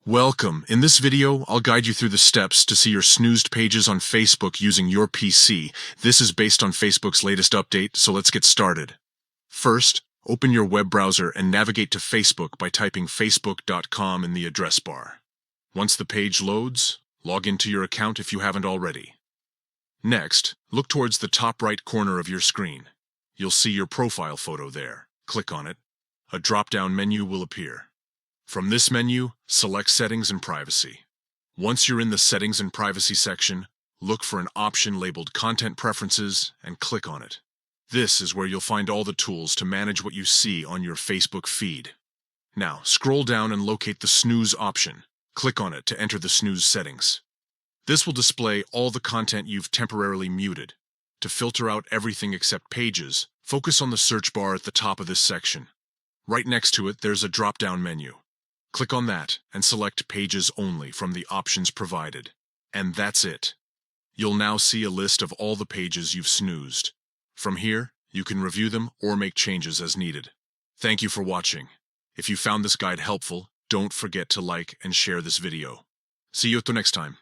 Welcome. In this video, I'll guide you through the steps to see your snoozed pages on Facebook using your PC. This is based on Facebook's latest update, so let's get started. First, open your web browser and navigate to Facebook by typing facebook.com in the address bar. Once the page loads, log into your account if you haven't already. Next, look towards the top right corner of your screen. You'll see your profile photo there. Click on it. A drop-down menu will appear. From this menu, select Settings and Privacy. Once you're in the Settings and Privacy section, look for an option labeled Content Preferences and click on it. This is where you'll find all the tools to manage what you see on your Facebook feed. Now, scroll down and locate the Snooze option. Click on it to enter the Snooze settings. This will display all the content you've temporarily muted. To filter out everything except pages, focus on the search bar at the top of this section. Right next to it, there's a drop-down menu. Click on that and select Pages Only from the options provided. And that's it. You'll now see a list of all the pages you've snoozed. From here, you can review them or make changes as needed. Thank you for watching. If you found this guide helpful, don't forget to like and share this video. See you till next time.